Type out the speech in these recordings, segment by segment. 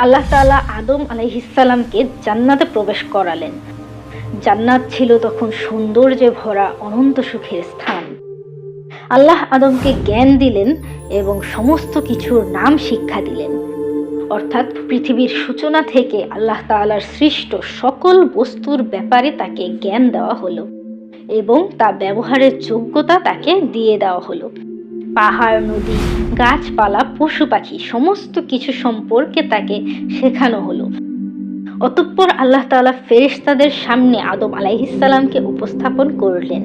আল্লাহ তাআলা আদম আলাইহিসসালামকে জান্নাতে প্রবেশ করালেন। জান্নাত ছিল তখন সৌন্দর্যে ভরা অনন্ত সুখের স্থান। আল্লাহ আদমকে জ্ঞান দিলেন এবং সমস্ত কিছুর নাম শিক্ষা দিলেন। অর্থাৎ পৃথিবীর সূচনা থেকে আল্লাহ তাআলার সৃষ্ট সকল বস্তুর ব্যাপারে তাকে জ্ঞান দেওয়া হলো এবং তা ব্যবহারের যোগ্যতা তাকে দিয়ে দেওয়া হলো। পাহাড়, নদী, গাছপালা, পশু পাখি সমস্ত কিছু সম্পর্কে তাকে শেখানো হলো। অতঃপর আল্লাহ তাআলা ফেরেশতাদের সামনে আদম আলাইহিসসালামকে উপস্থাপন করলেন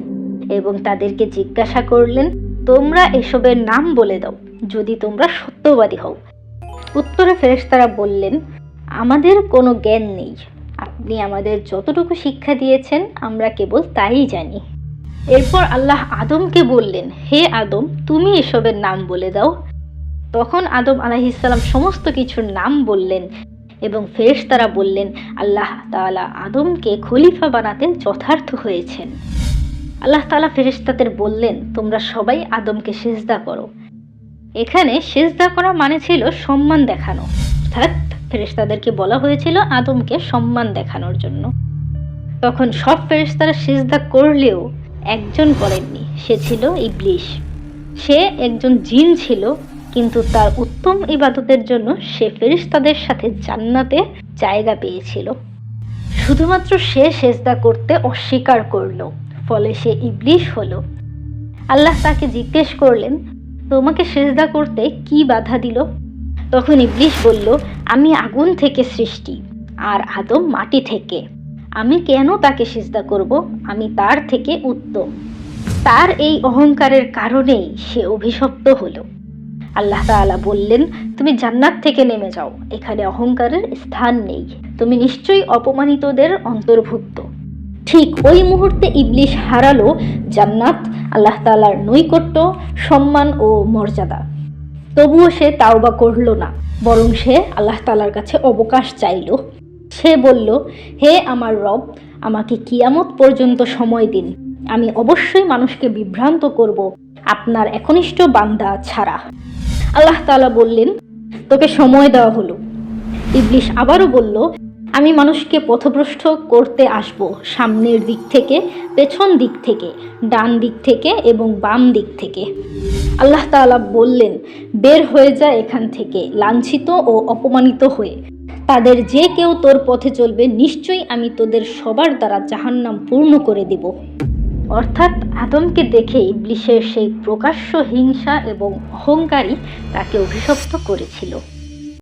এবং তাদেরকে জিজ্ঞাসা করলেন, তোমরা এসবের নাম বলে দাও যদি তোমরা সত্যবাদী হও। উত্তরে ফেরেশতারা বললেন, আমাদের কোনো জ্ঞান নেই, আপনি আমাদের যতটুকু শিক্ষা দিয়েছেন আমরা কেবল তাই জানি। এরপর আল্লাহ আদমকে বললেন, হে আদম, তুমি এসবের নাম বলে দাও। তখন আদম আলাইহিসসালাম সমস্ত কিছুর নাম বললেন এবং ফেরেশতারা বললেন, আল্লাহ তাআলা আদমকে খলিফা বানাতে যথার্থ হয়েছেন। আল্লাহ তাআলা ফেরেশতাদের বললেন, তোমরা সবাই আদমকে সিজদা করো। এখানে সিজদা করা মানে ছিল সম্মান দেখানো, অর্থাৎ ফেরেশতাদেরকে বলা হয়েছিল আদমকে সম্মান দেখানোর জন্য। তখন সব ফেরেশতারা সিজদা করলেও একজন করেননি, সে ছিল ইবলিস। সে একজন জিন ছিল, কিন্তু তার উত্তম ইবাদতের জন্য সে ফেরেশতাদের সাথে জান্নাতে জায়গা পেয়েছিল। শুধুমাত্র সে সিজদা করতে অস্বীকার করলো, ফলে সে ইবলিস হলো। আল্লাহ তাকে জিজ্ঞেস করলেন, তোমাকে সিজদা করতে কি বাধা দিল? তখন ইবলিস বলল, আমি আগুন থেকে সৃষ্টি আর আদম মাটি থেকে, আমি কেন তাকে সিজদা করব? আমি তার থেকে উত্তম। তার এই অহংকারের কারণেই সে অভিশপ্ত হলো। আল্লাহ তাআলা বললেন, তুমি জান্নাত থেকে নেমে যাও, এখানে অহংকারের স্থান নেই, তুমি নিশ্চয়ই অপমানিতদের অন্তর্ভুক্ত। ঠিক ওই মুহূর্তে ইবলিস হারালো জান্নাত, আল্লাহ তাআলার নৈকট্য, সম্মান ও মর্যাদা। তবুও সে তাওবা করল না, বরং সে আল্লাহ তাআলার কাছে অবকাশ চাইল। সে বলল, হে আমার রব, আমাকে কিয়ামত পর্যন্ত সময় দিন, আমি অবশ্যই মানুষকে বিভ্রান্ত করব আপনার একনিষ্ঠ বান্দা ছাড়া। আল্লাহ তাআলা বললেন, তোকে সময় দেওয়া হলো। ইবলিস আবারও বলল, আমি মানুষকে পথভ্রষ্ট করতে আসব সামনের দিক থেকে, পেছন দিক থেকে, ডান দিক থেকে এবং বাম দিক থেকে। আল্লাহ তাআলা বললেন, বের হয়ে যা এখান থেকে লাঞ্ছিত ও অপমানিত হয়ে। তাদের যে কেউ তোর পথে চলবে, নিশ্চয়ই আমি তোদের সবার দ্বারা জাহান্নাম পূর্ণ করে দেব। অর্থাৎ আদমকে দেখে ইবলিসের সেই প্রকাশ্য হিংসা এবং অহংকারই তাকে অভিশপ্ত করেছিল।